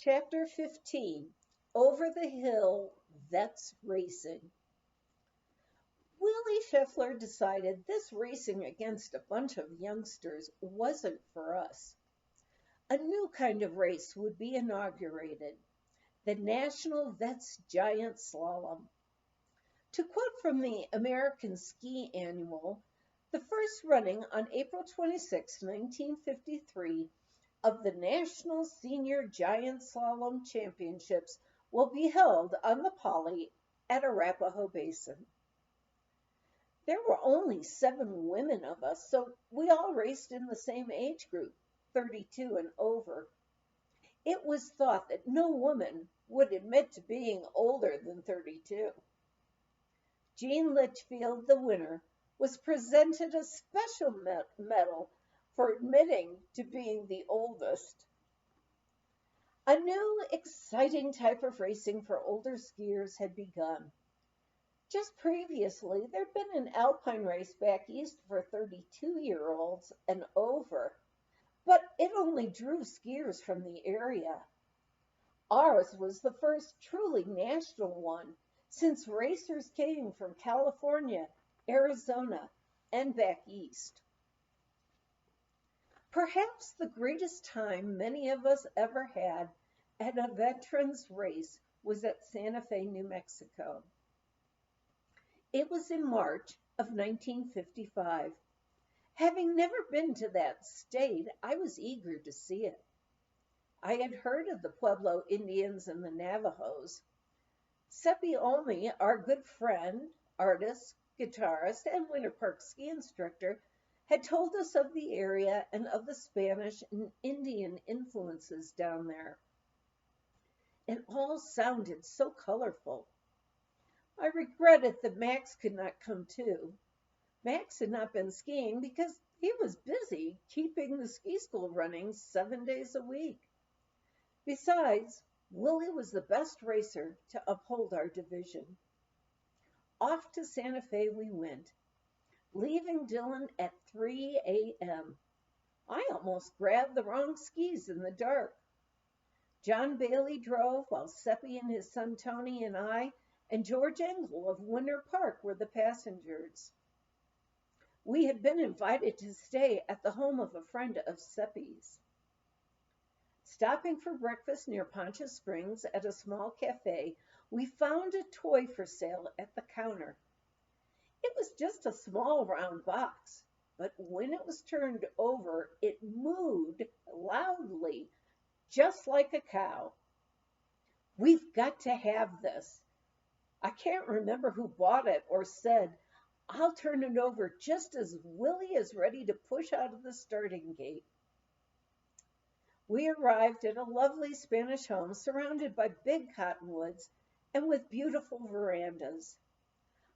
Chapter 15. Over the Hill, Vets Racing. Willie Scheffler decided this racing against a bunch of youngsters wasn't for us. A new kind of race would be inaugurated, the National Vets Giant Slalom. To quote from the American Ski Annual, the first running on April 26, 1953, of the National Senior Giant Slalom Championships will be held on the Poly at Arapahoe Basin. There were only 7 women of us, so we all raced in the same age group, 32 and over. It was thought that no woman would admit to being older than 32. Jean Litchfield, the winner, was presented a special medal for admitting to being the oldest. A new, exciting type of racing for older skiers had begun. Just previously, there'd been an alpine race back east for 32-year-olds and over, but it only drew skiers from the area. Ours was the first truly national one, since racers came from California, Arizona, and back east. Perhaps the greatest time many of us ever had at a veterans race was at Santa Fe, New Mexico. It was in March of 1955. Having never been to that state, I was eager to see it. I had heard of the Pueblo Indians and the Navajos. Seppi Olney, our good friend, artist, guitarist, and Winter Park ski instructor, had told us of the area and of the Spanish and Indian influences down there. It all sounded so colorful. I regretted that Max could not come too. Max had not been skiing because he was busy keeping the ski school running 7 days a week. Besides, Willie was the best racer to uphold our division. Off to Santa Fe we went, leaving Dillon at 3 a.m. I almost grabbed the wrong skis in the dark. John Bailey drove while Seppi and his son Tony and I and George Engel of Winter Park were the passengers. We had been invited to stay at the home of a friend of Seppi's. Stopping for breakfast near Poncha Springs at a small cafe, we found a toy for sale at the counter. It was just a small round box, but when it was turned over, it mooed loudly, just like a cow. "We've got to have this." I can't remember who bought it or said, "I'll turn it over just as Willie is ready to push out of the starting gate." We arrived at a lovely Spanish home surrounded by big cottonwoods and with beautiful verandas.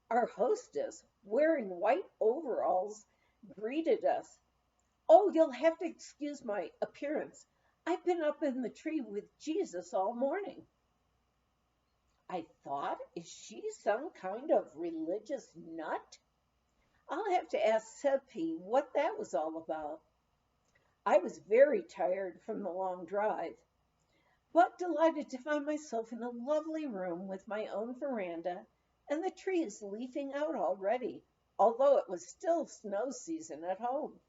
Our hostess, wearing white overalls, greeted us. "Oh, you'll have to excuse my appearance. I've been up in the tree with Jesus all morning." I thought, is she some kind of religious nut? I'll have to ask Seppi what that was all about. I was very tired from the long drive, but delighted to find myself in a lovely room with my own veranda and the trees leafing out already, although it was still snow season at home.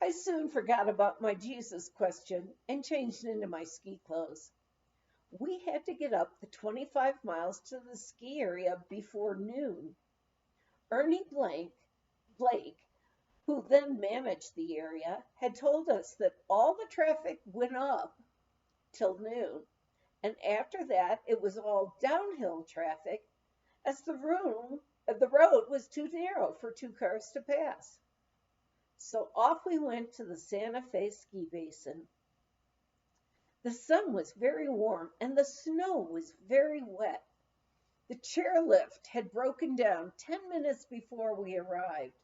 I soon forgot about my Jesus question and changed into my ski clothes. We had to get up the 25 miles to the ski area before noon. Ernie Blake, who then managed the area, had told us that all the traffic went up till noon, and after that it was all downhill traffic as the road was too narrow for 2 cars to pass. So off we went to the Santa Fe ski basin. The sun was very warm and the snow was very wet. The chairlift had broken down 10 minutes before we arrived,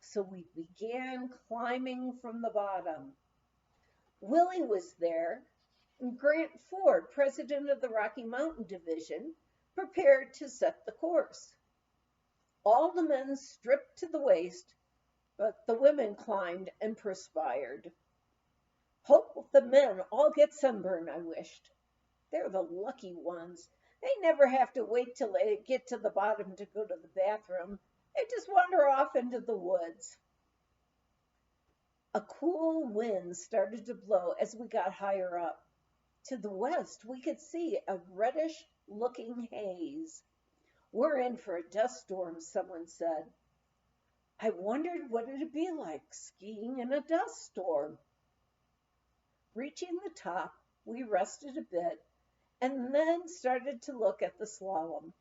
so we began climbing from the bottom. Willie was there, and Grant Ford, president of the Rocky Mountain Division, prepared to set the course. All the men stripped to the waist, but the women climbed and perspired. Hope the men all get sunburn, I wished. They're the lucky ones. They never have to wait till they get to the bottom to go to the bathroom. They just wander off into the woods. A cool wind started to blow as we got higher up. To the west, we could see a reddish looking haze. We're in for a dust storm, someone said. I wondered what it'd be like skiing in a dust storm. Reaching the top, we rested a bit and then started to look at the slalom.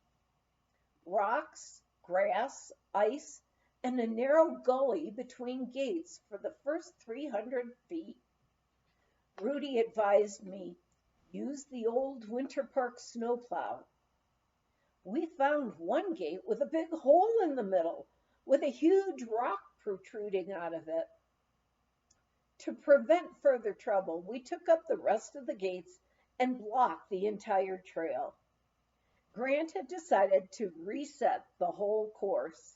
Rocks, grass, ice, and a narrow gully between gates for the first 300 feet. Rudy advised me, use the old Winter Park snowplow. We found one gate with a big hole in the middle, with a huge rock protruding out of it. To prevent further trouble, we took up the rest of the gates and blocked the entire trail. Grant had decided to reset the whole course.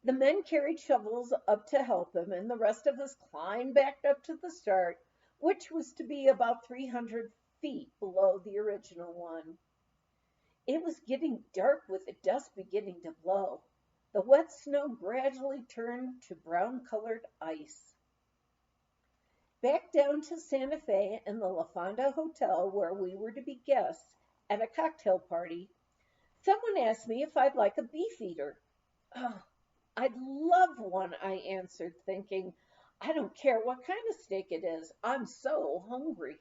The men carried shovels up to help him, and the rest of us climbed back up to the start, which was to be about 300 feet below the original one. It was getting dark with the dust beginning to blow. The wet snow gradually turned to brown-colored ice. Back down to Santa Fe and the La Fonda Hotel, where we were to be guests at a cocktail party, someone asked me if I'd like a beef eater. Oh, I'd love one, I answered, thinking, I don't care what kind of steak it is. I'm so hungry.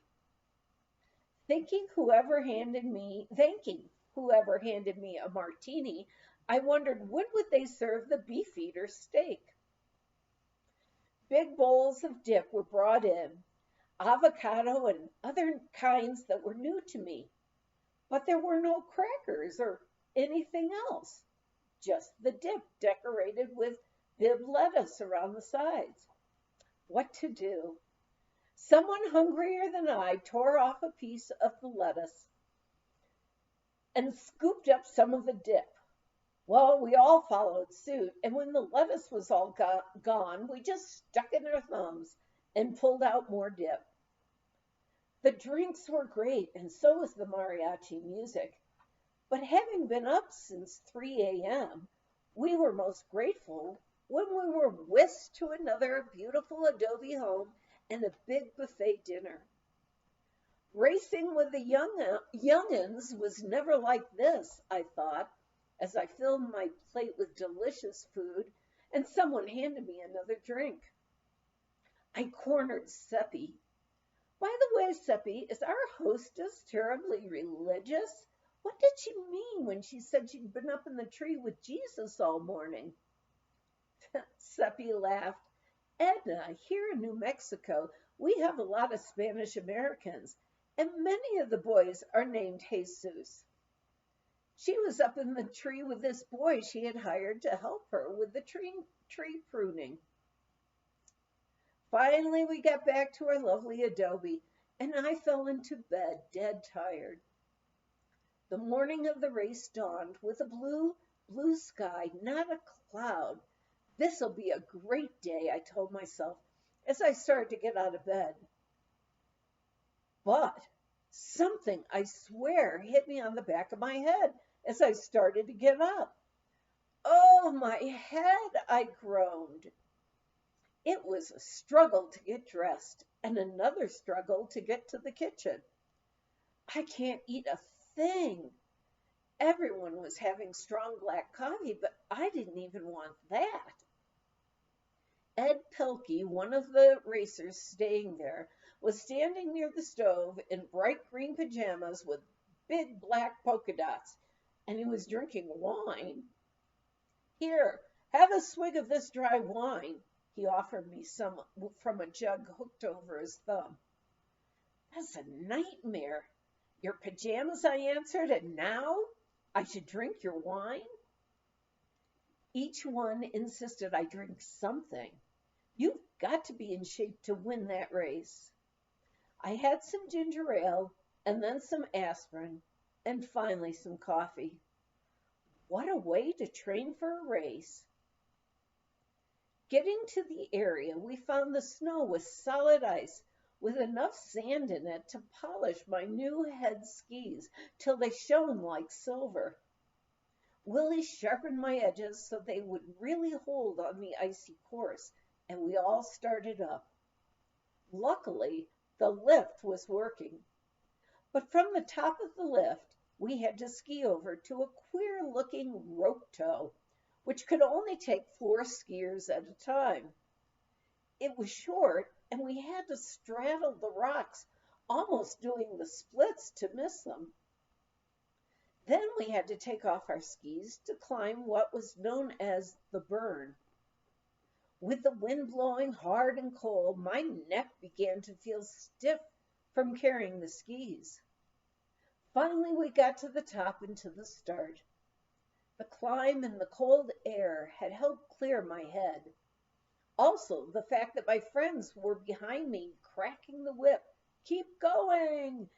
Thanking whoever handed me a martini, I wondered when would they serve the beef eater steak. Big bowls of dip were brought in, avocado and other kinds that were new to me, but there were no crackers or anything else, just the dip decorated with bib lettuce around the sides. What to do? Someone hungrier than I tore off a piece of the lettuce and scooped up some of the dip. Well, we all followed suit, and when the lettuce was all gone, we just stuck in our thumbs and pulled out more dip. The drinks were great, and so was the mariachi music. But having been up since 3 a.m., we were most grateful when we were whisked to another beautiful adobe home and a big buffet dinner. Racing with the young'uns was never like this, I thought, as I filled my plate with delicious food and someone handed me another drink. I cornered Seppi. By the way, Seppi, is our hostess terribly religious? What did she mean when she said she'd been up in the tree with Jesus all morning? Seppi laughed. Edna, here in New Mexico, we have a lot of Spanish Americans, and many of the boys are named Jesus. She was up in the tree with this boy she had hired to help her with the tree pruning. Finally, we got back to our lovely adobe, and I fell into bed dead tired. The morning of the race dawned with a blue sky, not a cloud. This'll be a great day, I told myself as I started to get out of bed. But something, I swear, hit me on the back of my head as I started to get up. Oh, my head, I groaned. It was a struggle to get dressed and another struggle to get to the kitchen. I can't eat a thing. Everyone was having strong black coffee, but I didn't even want that. Ed Pelkey, one of the racers staying there, was standing near the stove in bright green pajamas with big black polka dots, and he was drinking wine. Here, have a swig of this dry wine. He offered me some from a jug hooked over his thumb. That's a nightmare. Your pajamas, I answered, and now I should drink your wine? Each one insisted I drink something. You've got to be in shape to win that race. I had some ginger ale, and then some aspirin, and finally some coffee. What a way to train for a race. Getting to the area, we found the snow was solid ice with enough sand in it to polish my new head skis till they shone like silver. Willie sharpened my edges so they would really hold on the icy course, and we all started up. Luckily, the lift was working, but from the top of the lift, we had to ski over to a queer-looking rope tow, which could only take 4 skiers at a time. It was short, and we had to straddle the rocks, almost doing the splits to miss them. Then we had to take off our skis to climb what was known as the burn. With the wind blowing hard and cold, my neck began to feel stiff from carrying the skis. Finally, we got to the top and to the start. The climb and the cold air had helped clear my head. Also, the fact that my friends were behind me cracking the whip, "Keep going,"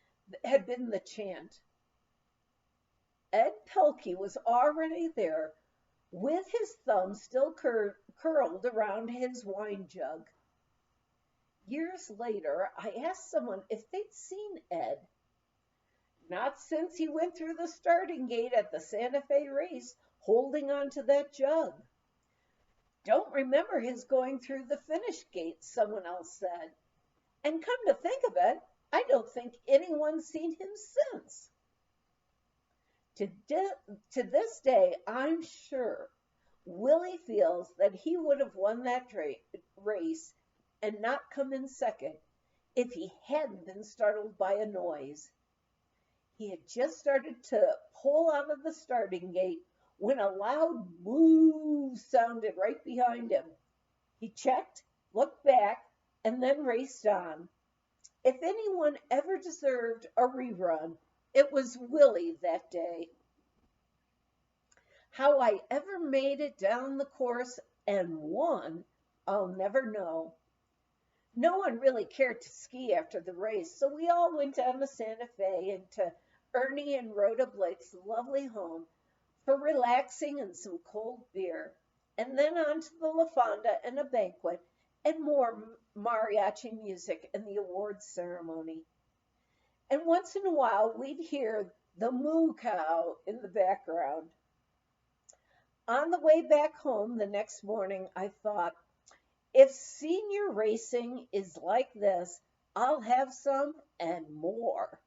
had been the chant. Ed Pelkey was already there, with his thumb still curled around his wine jug. Years later, I asked someone if they'd seen Ed. Not since he went through the starting gate at the Santa Fe race, holding onto that jug. Don't remember his going through the finish gate, someone else said. And come to think of it, I don't think anyone's seen him since. To this day, I'm sure Willie feels that he would have won that race and not come in second if he hadn't been startled by a noise. He had just started to pull out of the starting gate when a loud moo sounded right behind him. He checked, looked back, and then raced on. If anyone ever deserved a rerun, it was Willie that day. How I ever made it down the course and won, I'll never know. No one really cared to ski after the race, so we all went down to Santa Fe and to Ernie and Rhoda Blake's lovely home for relaxing and some cold beer, and then on to the La Fonda and a banquet and more mariachi music and the awards ceremony. And once in a while, we'd hear the moo cow in the background. On the way back home the next morning, I thought, if senior racing is like this, I'll have some and more.